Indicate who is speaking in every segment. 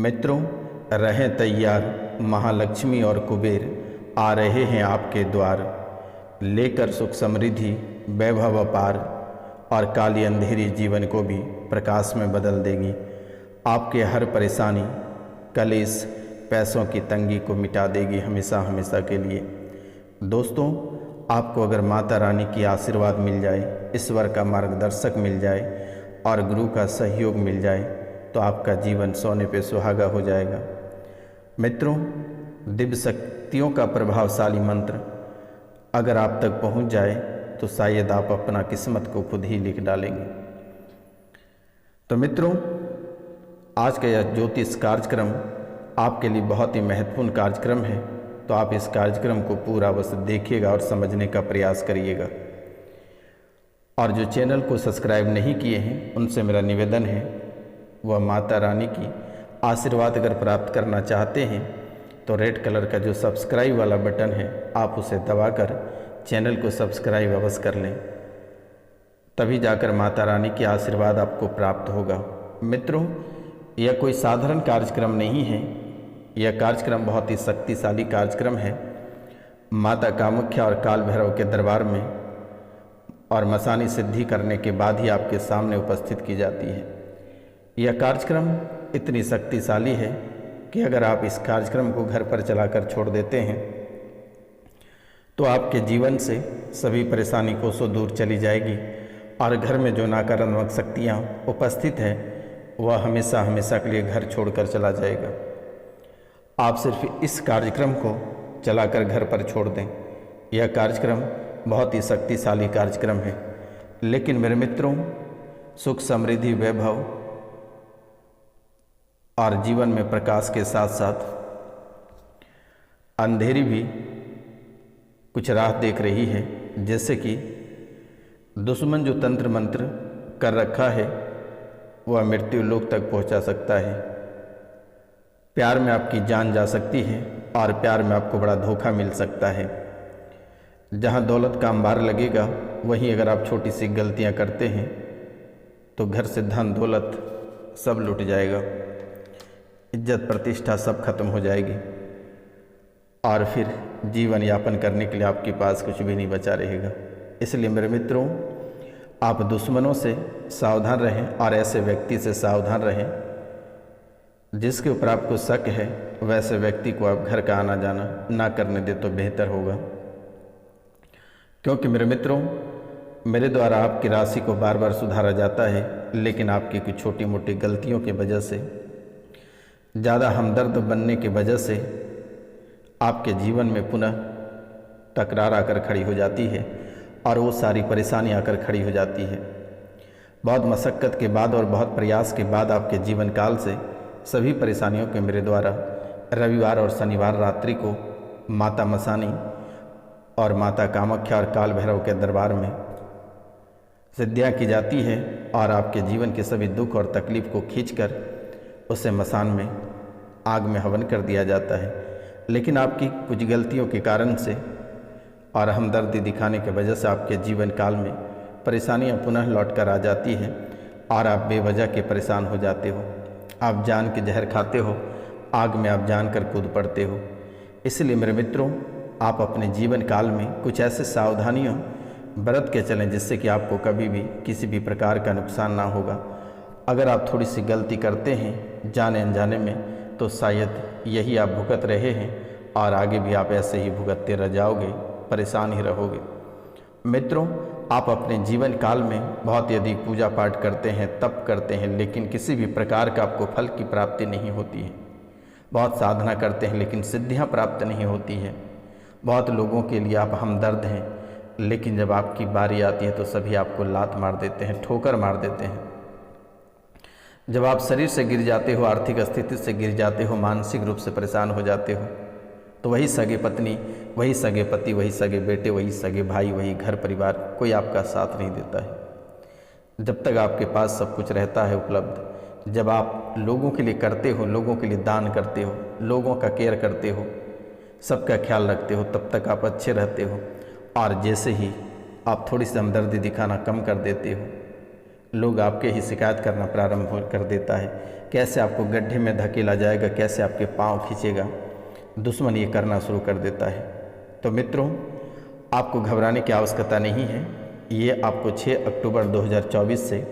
Speaker 1: मित्रों, रहें तैयार, महालक्ष्मी और कुबेर आ रहे हैं आपके द्वार, लेकर सुख समृद्धि वैभव अपार, और काली अंधेरी जीवन को भी प्रकाश में बदल देगी। आपके हर परेशानी, कलेश, पैसों की तंगी को मिटा देगी हमेशा हमेशा के लिए। दोस्तों, आपको अगर माता रानी की आशीर्वाद मिल जाए, ईश्वर का मार्गदर्शक मिल जाए और गुरु का सहयोग मिल जाए तो आपका जीवन सोने पे सुहागा हो जाएगा। मित्रों, दिव्य शक्तियों का प्रभावशाली मंत्र अगर आप तक पहुंच जाए तो शायद आप अपना किस्मत को खुद ही लिख डालेंगे। तो मित्रों, आज का यह ज्योतिष कार्यक्रम आपके लिए बहुत ही महत्वपूर्ण कार्यक्रम है, तो आप इस कार्यक्रम को पूरा बस देखिएगा और समझने का प्रयास करिएगा। और जो चैनल को सब्सक्राइब नहीं किए हैं उनसे मेरा निवेदन है, वह माता रानी की आशीर्वाद अगर प्राप्त करना चाहते हैं तो रेड कलर का जो सब्सक्राइब वाला बटन है आप उसे दबाकर चैनल को सब्सक्राइब अवश्य कर लें, तभी जाकर माता रानी की आशीर्वाद आपको प्राप्त होगा। मित्रों, यह कोई साधारण कार्यक्रम नहीं है, यह कार्यक्रम बहुत ही शक्तिशाली कार्यक्रम है। माता कामाख्या और काल भैरव के दरबार में और मसानी सिद्धि करने के बाद ही आपके सामने उपस्थित की जाती है। यह कार्यक्रम इतनी शक्तिशाली है कि अगर आप इस कार्यक्रम को घर पर चलाकर छोड़ देते हैं तो आपके जीवन से सभी परेशानी कोसों दूर चली जाएगी और घर में जो नकारात्मक शक्तियाँ उपस्थित हैं वह हमेशा हमेशा के लिए घर छोड़कर चला जाएगा। आप सिर्फ इस कार्यक्रम को चलाकर घर पर छोड़ दें। यह कार्यक्रम बहुत ही शक्तिशाली कार्यक्रम है। लेकिन मेरे मित्रों, सुख समृद्धि वैभव और जीवन में प्रकाश के साथ साथ अंधेरी भी कुछ राह देख रही है, जैसे कि दुश्मन जो तंत्र मंत्र कर रखा है वह मृत्यु लोक तक पहुंचा सकता है। प्यार में आपकी जान जा सकती है और प्यार में आपको बड़ा धोखा मिल सकता है। जहां दौलत का अंबार लगेगा वहीं अगर आप छोटी सी गलतियां करते हैं तो घर से धन दौलत सब लुट जाएगा, इज्जत प्रतिष्ठा सब खत्म हो जाएगी और फिर जीवन यापन करने के लिए आपके पास कुछ भी नहीं बचा रहेगा। इसलिए मेरे मित्रों, आप दुश्मनों से सावधान रहें और ऐसे व्यक्ति से सावधान रहें जिसके ऊपर आपको शक है, वैसे व्यक्ति को आप घर का आना जाना ना करने दे तो बेहतर होगा। क्योंकि मेरे मित्रों, मेरे द्वारा आपकी राशि को बार बार सुधारा जाता है, लेकिन आपकी कुछ छोटी मोटी गलतियों की वजह से, ज़्यादा हमदर्द बनने की वजह से आपके जीवन में पुनः तकरार आकर खड़ी हो जाती है और वो सारी परेशानी आकर खड़ी हो जाती है। बहुत मशक्क़त के बाद और बहुत प्रयास के बाद आपके जीवन काल से सभी परेशानियों के मेरे द्वारा रविवार और शनिवार रात्रि को माता मसानी और माता कामाख्या और काल भैरव के दरबार में सिद्धियाँ की जाती है और आपके जीवन के सभी दुख और तकलीफ़ को खींचकर उसे मसान में आग में हवन कर दिया जाता है। लेकिन आपकी कुछ गलतियों के कारण से और हमदर्दी दिखाने की वजह से आपके जीवन काल में परेशानियां पुनः लौट कर आ जाती हैं और आप बेवजह के परेशान हो जाते हो। आप जान के जहर खाते हो, आग में आप जान कर कूद पड़ते हो। इसलिए मेरे मित्रों, आप अपने जीवन काल में कुछ ऐसे सावधानियां बरत के चलें जिससे कि आपको कभी भी किसी भी प्रकार का नुकसान ना होगा। अगर आप थोड़ी सी गलती करते हैं जाने अनजाने में तो शायद यही आप भुगत रहे हैं और आगे भी आप ऐसे ही भुगतते रह जाओगे, परेशान ही रहोगे। मित्रों, आप अपने जीवन काल में बहुत यदि पूजा पाठ करते हैं, तप करते हैं, लेकिन किसी भी प्रकार का आपको फल की प्राप्ति नहीं होती है। बहुत साधना करते हैं लेकिन सिद्धियां प्राप्त नहीं होती है। बहुत लोगों के लिए आप हमदर्द हैं, लेकिन जब आपकी बारी आती है तो सभी आपको लात मार देते हैं, ठोकर मार देते हैं। जब आप शरीर से गिर जाते हो, आर्थिक स्थिति से गिर जाते हो, मानसिक रूप से परेशान हो जाते हो, तो वही सगे पत्नी, वही सगे पति, वही सगे बेटे, वही सगे भाई, वही घर परिवार, कोई आपका साथ नहीं देता है। जब तक आपके पास सब कुछ रहता है उपलब्ध, जब आप लोगों के लिए करते हो, लोगों के लिए दान करते हो, लोगों का केयर करते हो, सबका ख्याल रखते हो, तब तक आप अच्छे रहते हो। और जैसे ही आप थोड़ी सी हमदर्दी दिखाना कम कर देते हो, लोग आपके ही शिकायत करना प्रारंभ कर देता है कैसे आपको गड्ढे में धकेला जाएगा, कैसे आपके पाँव खींचेगा, दुश्मन ये करना शुरू कर देता है। तो मित्रों, आपको घबराने की आवश्यकता नहीं है। ये आपको 6 अक्टूबर 2024 से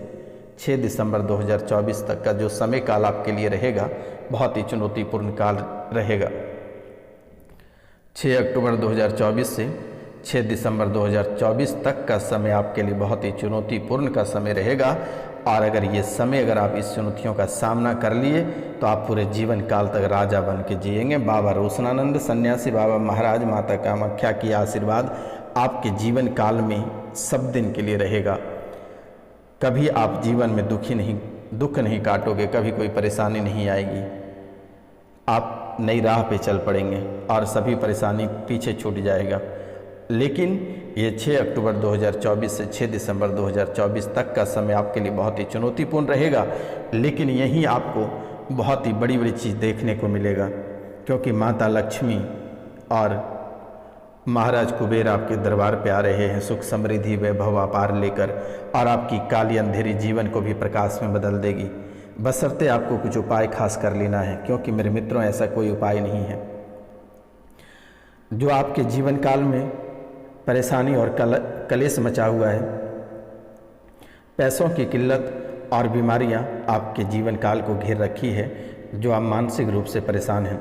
Speaker 1: 6 दिसंबर 2024 तक का जो समय काल आपके लिए रहेगा, बहुत ही चुनौतीपूर्ण काल रहेगा। 6 अक्टूबर 2024 से 6 दिसंबर 2024 तक का समय आपके लिए बहुत ही चुनौतीपूर्ण का समय रहेगा। और अगर ये समय अगर आप इस चुनौतियों का सामना कर लिए तो आप पूरे जीवन काल तक राजा बन के जिएंगे। बाबा रोशनानंद सन्यासी बाबा महाराज, माता कामाख्या की आशीर्वाद आपके जीवन काल में सब दिन के लिए रहेगा। कभी आप जीवन में दुख नहीं काटोगे, कभी कोई परेशानी नहीं आएगी। आप नई राह पे चल पड़ेंगे और सभी परेशानी पीछे छूट जाएगा। लेकिन ये 6 अक्टूबर 2024 से 6 दिसंबर 2024 तक का समय आपके लिए बहुत ही चुनौतीपूर्ण रहेगा। लेकिन यहीं आपको बहुत ही बड़ी बड़ी चीज़ देखने को मिलेगा, क्योंकि माता लक्ष्मी और महाराज कुबेर आपके दरबार पे आ रहे हैं सुख समृद्धि वैभव अपार लेकर, और आपकी काली अंधेरी जीवन को भी प्रकाश में बदल देगी। बशर्ते आपको कुछ उपाय खास कर लेना है, क्योंकि मेरे मित्रों ऐसा कोई उपाय नहीं है जो आपके जीवन काल में परेशानी और कलेश मचा हुआ है। पैसों की किल्लत और बीमारियां आपके जीवन काल को घेर रखी है। जो आप मानसिक रूप से परेशान हैं,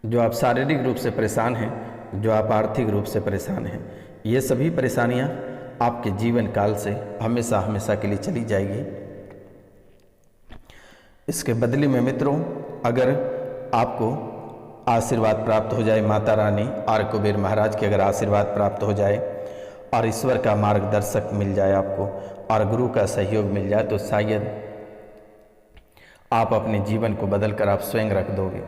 Speaker 1: जो आप शारीरिक रूप से परेशान हैं, जो आप आर्थिक रूप से परेशान हैं, ये सभी परेशानियां आपके जीवन काल से हमेशा हमेशा के लिए चली जाएगी। इसके बदले में मित्रों, अगर आपको आशीर्वाद प्राप्त हो जाए माता रानी और कुबेर महाराज के अगर आशीर्वाद प्राप्त हो जाए और ईश्वर का मार्गदर्शक मिल जाए आपको और गुरु का सहयोग मिल जाए, तो शायद आप अपने जीवन को बदल कर आप स्वयं रख दोगे।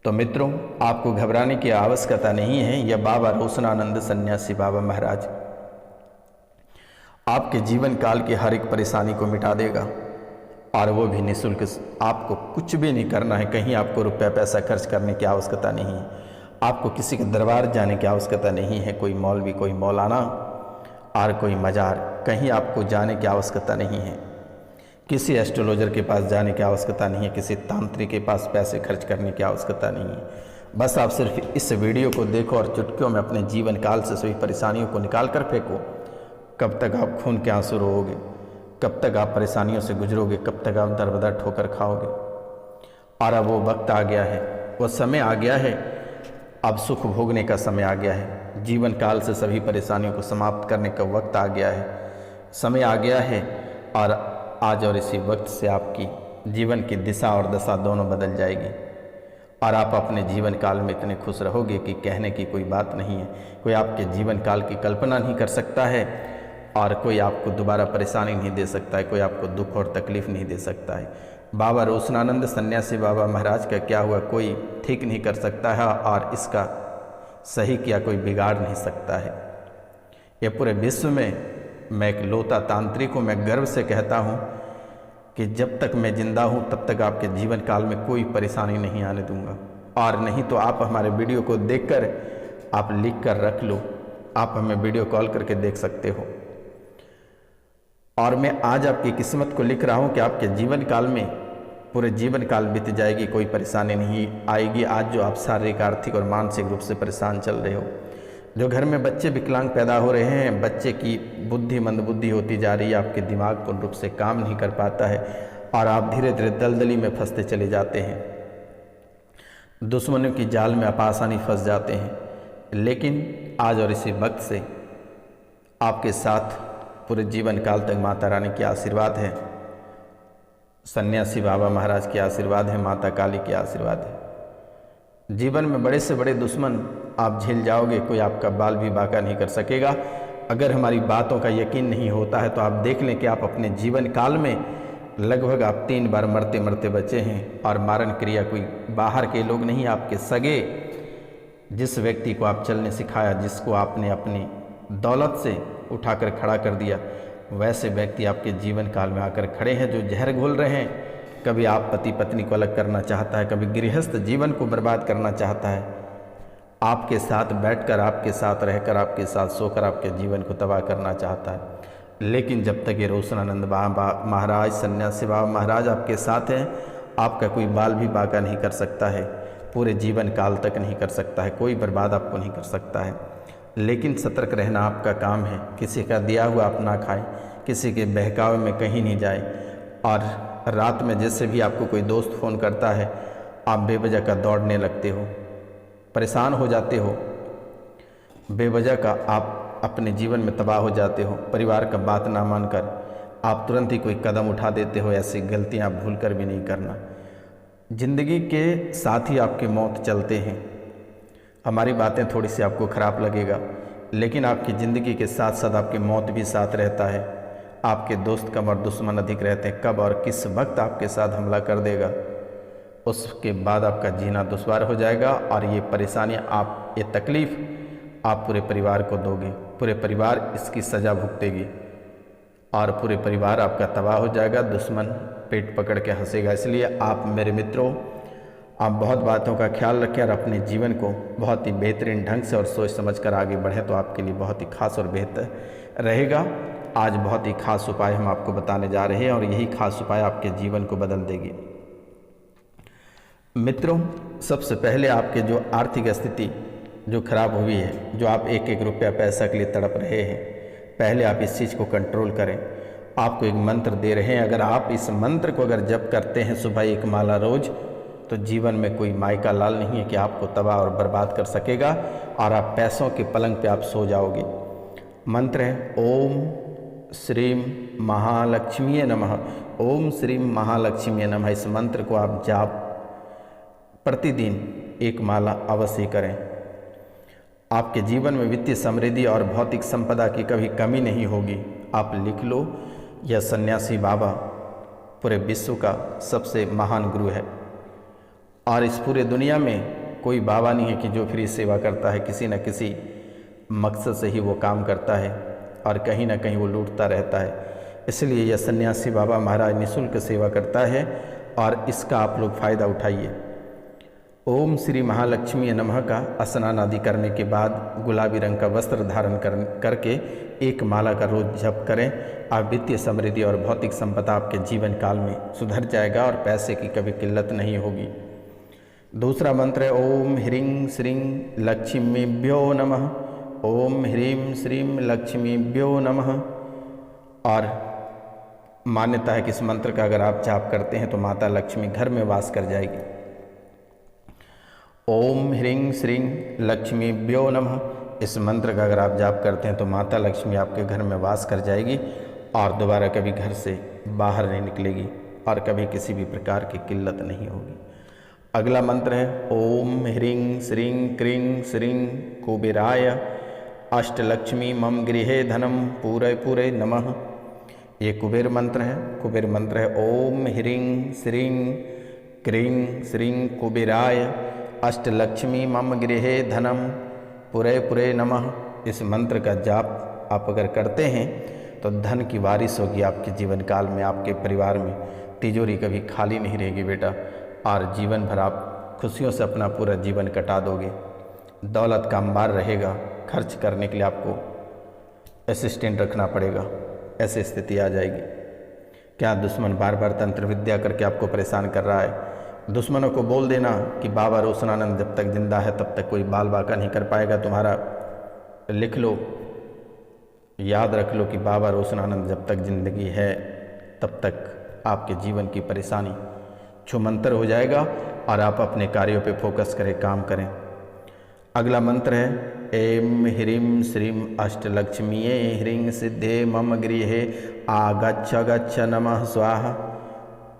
Speaker 1: तो मित्रों, आपको घबराने की आवश्यकता नहीं है। यह बाबा रोशनानंद सन्यासी बाबा महाराज आपके जीवन काल की हर एक परेशानी को मिटा देगा, और वो भी निःशुल्क। आपको कुछ भी नहीं करना है, कहीं आपको रुपया पैसा खर्च करने की आवश्यकता नहीं है, आपको किसी के दरबार जाने की आवश्यकता नहीं है, कोई मौलवी, कोई मौलाना और कोई मजार, कहीं आपको जाने की आवश्यकता नहीं है, किसी एस्ट्रोलॉजर के पास जाने की आवश्यकता नहीं है, किसी तांत्रिक के पास पैसे खर्च करने की आवश्यकता नहीं है। बस आप सिर्फ इस वीडियो को देखो और चुटकियों में अपने जीवन काल से सभी परेशानियों को निकाल कर फेंको। कब तक आप खून के आंसू रोओगे, कब तक आप परेशानियों से गुजरोगे, कब तक आप दरबदर ठोकर खाओगे। और अब वो वक्त आ गया है, वो समय आ गया है, अब सुख भोगने का समय आ गया है। जीवन काल से सभी परेशानियों को समाप्त करने का वक्त आ गया है, समय आ गया है। और आज और इसी वक्त से आपकी जीवन की दिशा और दशा दोनों बदल जाएगी, और आप अपने जीवन काल में इतने खुश रहोगे कि कहने की कोई बात नहीं है। कोई आपके जीवन काल की कल्पना नहीं कर सकता है, और कोई आपको दोबारा परेशानी नहीं दे सकता है, कोई आपको दुख और तकलीफ़ नहीं दे सकता है। बाबा रोशनानंद सन्यासी बाबा महाराज का क्या हुआ कोई ठीक नहीं कर सकता है, और इसका सही किया कोई बिगाड़ नहीं सकता है। ये पूरे विश्व में मैं एक लौता तांत्रिक हूँ। मैं गर्व से कहता हूँ कि जब तक मैं जिंदा हूँ तब तक आपके जीवन काल में कोई परेशानी नहीं आने दूंगा। और नहीं तो आप हमारे वीडियो को देखकर आप लिख कर रख लो, आप हमें वीडियो कॉल करके देख सकते हो। और मैं आज आपकी किस्मत को लिख रहा हूँ कि आपके जीवन काल में पूरे जीवन काल बीत जाएगी, कोई परेशानी नहीं आएगी। आज जो आप शारीरिक, आर्थिक और मानसिक रूप से परेशान चल रहे हो, जो घर में बच्चे विकलांग पैदा हो रहे हैं, बच्चे की बुद्धि मंदबुद्धि होती जा रही है, आपके दिमाग पूर्ण रूप से काम नहीं कर पाता है और आप धीरे धीरे दलदली में फंसते चले जाते हैं, दुश्मनों की जाल में आप आसानी फंस जाते हैं। लेकिन आज और इसी वक्त से आपके साथ पूरे जीवन काल तक माता रानी की आशीर्वाद है, सन्यासी बाबा महाराज की आशीर्वाद है, माता काली की आशीर्वाद है। जीवन में बड़े से बड़े दुश्मन आप झेल जाओगे, कोई आपका बाल भी बांका नहीं कर सकेगा। अगर हमारी बातों का यकीन नहीं होता है तो आप देख लें कि आप अपने जीवन काल में लगभग आप 3 बार मरते मरते बचे हैं, और मारण क्रिया कोई बाहर के लोग नहीं, आपके सगे, जिस व्यक्ति को आप चलने सिखाया, जिसको आपने अपनी दौलत से उठाकर खड़ा कर दिया, वैसे व्यक्ति आपके जीवन काल में आकर खड़े हैं जो जहर घोल रहे हैं। कभी आप पति पत्नी को अलग करना चाहता है, कभी गृहस्थ जीवन को बर्बाद करना चाहता है, आपके साथ बैठकर, आपके साथ रहकर, आपके साथ सोकर आपके जीवन को तबाह करना चाहता है। लेकिन जब तक ये रोशनानंद बाबा महाराज, सन्यासी बाबा महाराज आपके साथ हैं, आपका कोई बाल भी बाका नहीं कर सकता है, पूरे जीवन काल तक नहीं कर सकता है, कोई बर्बाद आपको नहीं कर सकता है। लेकिन सतर्क रहना आपका काम है। किसी का दिया हुआ आप ना खाएं, किसी के बहकावे में कहीं नहीं जाए। और रात में जैसे भी आपको कोई दोस्त फ़ोन करता है, आप बेवजह का दौड़ने लगते हो, परेशान हो जाते हो, बेवजह का आप अपने जीवन में तबाह हो जाते हो। परिवार का बात ना मानकर आप तुरंत ही कोई कदम उठा देते हो। ऐसी गलतियां भूल कर भी नहीं करना। ज़िंदगी के साथ ही आपकी मौत चलते हैं। हमारी बातें थोड़ी सी आपको ख़राब लगेगा, लेकिन आपकी ज़िंदगी के साथ साथ आपकी मौत भी साथ रहता है। आपके दोस्त कम और दुश्मन अधिक रहते हैं। कब और किस वक्त आपके साथ हमला कर देगा, उसके बाद आपका जीना दुश्वार हो जाएगा। और ये परेशानियाँ, आप ये तकलीफ़ आप पूरे परिवार को दोगे। पूरे परिवार इसकी सज़ा भुगतेगी और पूरे परिवार आपका तबाह हो जाएगा। दुश्मन पेट पकड़ के हंसेगा। इसलिए आप मेरे मित्रों, आप बहुत बातों का ख्याल रखें और अपने जीवन को बहुत ही बेहतरीन ढंग से और सोच समझ कर आगे बढ़ें, तो आपके लिए बहुत ही खास और बेहतर रहेगा। आज बहुत ही खास उपाय हम आपको बताने जा रहे हैं और यही खास उपाय आपके जीवन को बदल देगी। मित्रों, सबसे पहले आपके जो आर्थिक स्थिति जो खराब हुई है, जो आप एक एक रुपया पैसा के लिए तड़प रहे हैं, पहले आप इस चीज़ को कंट्रोल करें। आपको एक मंत्र दे रहे हैं। अगर आप इस मंत्र को अगर जप करते हैं सुबह 1 माला रोज, तो जीवन में कोई माई का लाल नहीं है कि आपको तबाह और बर्बाद कर सकेगा और आप पैसों के पलंग पे आप सो जाओगे। मंत्र है ओम श्रीम महालक्ष्मी नमः। ओम श्रीम महालक्ष्मी नमः। इस मंत्र को आप जाप प्रतिदिन 1 माला अवश्य करें। आपके जीवन में वित्तीय समृद्धि और भौतिक संपदा की कभी कमी नहीं होगी। आप लिख लो, यह सन्यासी बाबा पूरे विश्व का सबसे महान गुरु है और इस पूरे दुनिया में कोई बाबा नहीं है कि जो फ्री सेवा करता है। किसी न किसी मकसद से ही वो काम करता है और कहीं ना कहीं वो लूटता रहता है। इसलिए यह सन्यासी बाबा महाराज निःशुल्क सेवा करता है और इसका आप लोग फ़ायदा उठाइए। ओम श्री महालक्ष्मी नमः का स्नान आदि करने के बाद गुलाबी रंग का वस्त्र धारण करके 1 माला का रोज जप करें। आप वित्तीय समृद्धि और भौतिक संपदा आपके जीवन काल में सुधर जाएगा और पैसे की कभी किल्लत नहीं होगी। दूसरा मंत्र है ओम ह्रीं श्रीं लक्ष्मीभ्यो नमः। ओम ह्रीं श्रीं लक्ष्मीभ्यो नमः। और मान्यता है कि इस मंत्र का अगर आप जाप करते हैं तो माता लक्ष्मी घर में वास कर जाएगी। ओम ह्रीं श्रीं लक्ष्मीभ्यो नमः। इस मंत्र का अगर आप जाप करते हैं तो माता लक्ष्मी आपके घर में वास कर जाएगी और दोबारा कभी घर से बाहर नहीं निकलेगी और कभी किसी भी प्रकार की किल्लत नहीं होगी। अगला मंत्र है ओम ह्रीं श्रीं क्रीं श्रीं कुबेराय अष्टलक्ष्मी मम गृहे धनम पूरे पूरे नमः। ये कुबेर मंत्र है। कुबेर मंत्र है ओम ह्रीं श्रीं क्रीं श्रीं कुबेराय अष्टलक्ष्मी मम गृहे धनम पुरे पुरे नमः। इस मंत्र का जाप आप अगर करते हैं तो धन की बारिश होगी आपके जीवन काल में। आपके परिवार में तिजोरी कभी खाली नहीं रहेगी बेटा, और जीवन भर आप खुशियों से अपना पूरा जीवन कटा दोगे। दौलत का अंबार रहेगा। खर्च करने के लिए आपको असिस्टेंट रखना पड़ेगा, ऐसी स्थिति आ जाएगी। क्या दुश्मन बार बार तंत्र विद्या करके आपको परेशान कर रहा है? दुश्मनों को बोल देना कि बाबा रोशनानंद जब तक जिंदा है तब तक कोई बाल बाका नहीं कर पाएगा तुम्हारा। लिख लो, याद रख लो कि बाबा रोशनानंद जब तक जिंदगी है तब तक आपके जीवन की परेशानी छूमंतर हो जाएगा और आप अपने कार्यों पे फोकस करें, काम करें। अगला मंत्र है ऐं ह्रीं श्रीं अष्टलक्ष्मीये ह्रीं सिद्धे मम गृहे आगच्छ गच्छ नमः स्वाहा।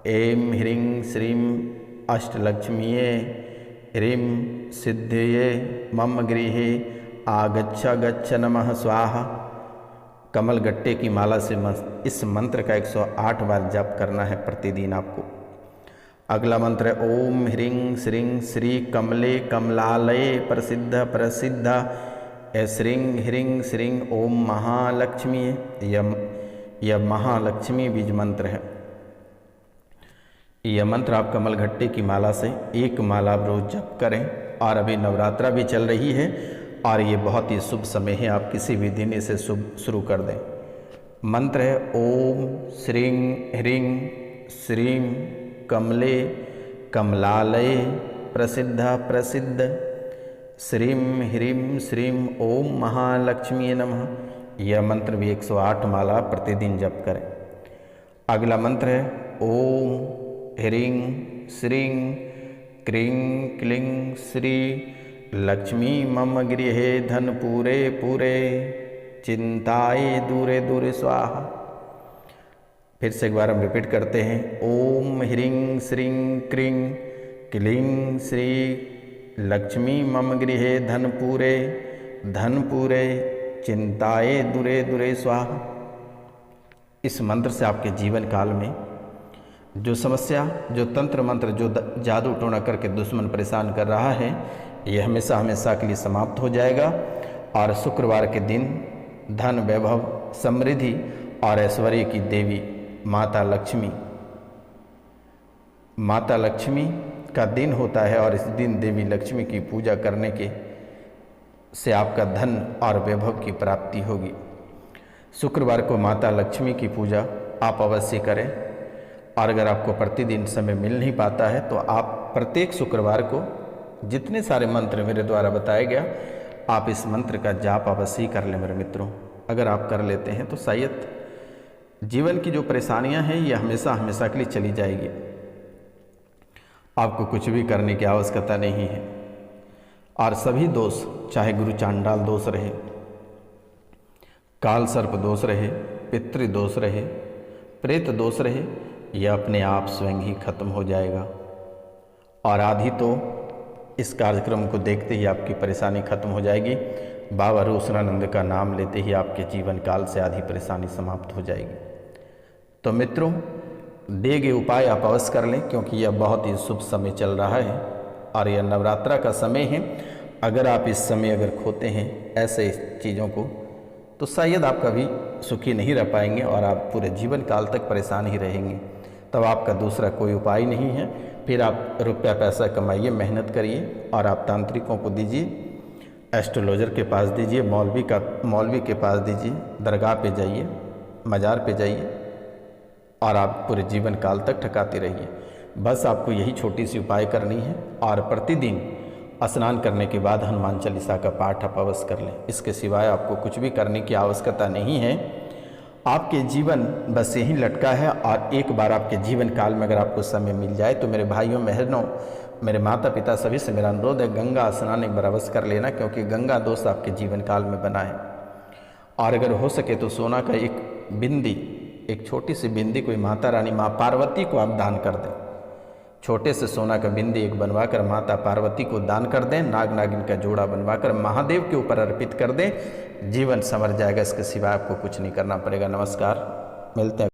Speaker 1: ऐं ह्रीं श्रीं अष्टलक्ष्मीये ह्रीं सिद्धये मम गृहे आगच्छ गच्छ नमः स्वाहा। कमल गट्टे की माला से इस मंत्र का 108 बार जप करना है प्रतिदिन आपको। अगला मंत्र है ओम ह्रीं श्रीं श्री कमले कमलालये प्रसिद्ध प्रसिद्ध श्रीं ह्रीं श्रीं ओम महालक्ष्मी। यह महालक्ष्मी बीज मंत्र है। यह मंत्र आप कमल घट्टे की माला से 1 माला रोज जप करें। और अभी नवरात्रा भी चल रही है और ये बहुत ही शुभ समय है। आप किसी भी दिन इसे शुभ शुरू कर दें। मंत्र है ओम श्रीं ह्रीं श्रीं कमले कमलालये प्रसिद्ध प्रसिद्ध श्रीं ह्रीं श्रीं ओम महालक्ष्मी नमः। यह मंत्र भी 108 माला प्रतिदिन जप करें। अगला मंत्र है ओम ह्रीं श्रीं क्रीं क्लीं श्री लक्ष्मी मम गृहे धन पूरे पूरे चिंताए दूरे दूरे स्वाहा। फिर से एक बार हम रिपीट करते हैं ओम ह्रीं श्रीं क्रीं क्लीं श्री लक्ष्मी मम गृहे धन पूरे चिंताए दूरे दूरे स्वाहा। इस मंत्र से आपके जीवन काल में जो समस्या, जो तंत्र मंत्र, जो जादू टोना करके दुश्मन परेशान कर रहा है, यह हमेशा हमेशा के लिए समाप्त हो जाएगा। और शुक्रवार के दिन धन वैभव समृद्धि और ऐश्वर्य की देवी माता लक्ष्मी का दिन होता है और इस दिन देवी लक्ष्मी की पूजा करने के से आपका धन और वैभव की प्राप्ति होगी। शुक्रवार को माता लक्ष्मी की पूजा आप अवश्य करें। और अगर आपको प्रतिदिन समय मिल नहीं पाता है तो आप प्रत्येक शुक्रवार को जितने सारे मंत्र मेरे द्वारा बताया गया, आप इस मंत्र का जाप अवश्य ही कर लें मेरे मित्रों। अगर आप कर लेते हैं तो शायद जीवन की जो परेशानियां हैं ये हमेशा हमेशा के लिए चली जाएगी। आपको कुछ भी करने की आवश्यकता नहीं है। और सभी दोष, चाहे गुरु चांडाल दोष रहे, काल सर्प दोष रहे, पितृ दोष रहे, प्रेत दोष रहे, यह अपने आप स्वयं ही खत्म हो जाएगा। और आधी तो इस कार्यक्रम को देखते ही आपकी परेशानी खत्म हो जाएगी। बाबा रोसनानंद का नाम लेते ही आपके जीवन काल से आधी परेशानी समाप्त हो जाएगी। तो मित्रों, दिए गए उपाय आप अवश्य कर लें, क्योंकि यह बहुत ही शुभ समय चल रहा है और यह नवरात्रा का समय है। अगर आप इस समय अगर खोते हैं ऐसे चीज़ों को तो शायद आप कभी सुखी नहीं रह पाएंगे और आप पूरे जीवन काल तक परेशान ही रहेंगे। तब आपका दूसरा कोई उपाय नहीं है। फिर आप रुपया पैसा कमाइए, मेहनत करिए और आप तांत्रिकों को दीजिए, एस्ट्रोलॉजर के पास दीजिए, मौलवी के पास दीजिए, दरगाह पे जाइए, मज़ार पे जाइए और आप पूरे जीवन काल तक ठकाते रहिए। बस आपको यही छोटी सी उपाय करनी है। और प्रतिदिन स्नान करने के बाद हनुमान चालीसा का पाठ आप अवश्य कर लें। इसके सिवाय आपको कुछ भी करने की आवश्यकता नहीं है। आपके जीवन बस यही लटका है। और एक बार आपके जीवन काल में अगर आपको समय मिल जाए तो मेरे भाइयों बहनों, मेरे माता पिता सभी से मेरा अनुरोध है, गंगा स्नान एक बार अवश्य कर लेना, क्योंकि गंगा दोष आपके जीवन काल में बना है। और अगर हो सके तो सोना का एक बिंदी, एक छोटी सी बिंदी कोई माता रानी माँ पार्वती को आप दान कर दें। छोटे से सोना का बिंदी एक बनवाकर माता पार्वती को दान कर दें। नाग नागिन का जोड़ा बनवाकर महादेव के ऊपर अर्पित कर दें। जीवन संवर जाएगा। इसके सिवाय आपको कुछ नहीं करना पड़ेगा। नमस्कार, मिलते हैं।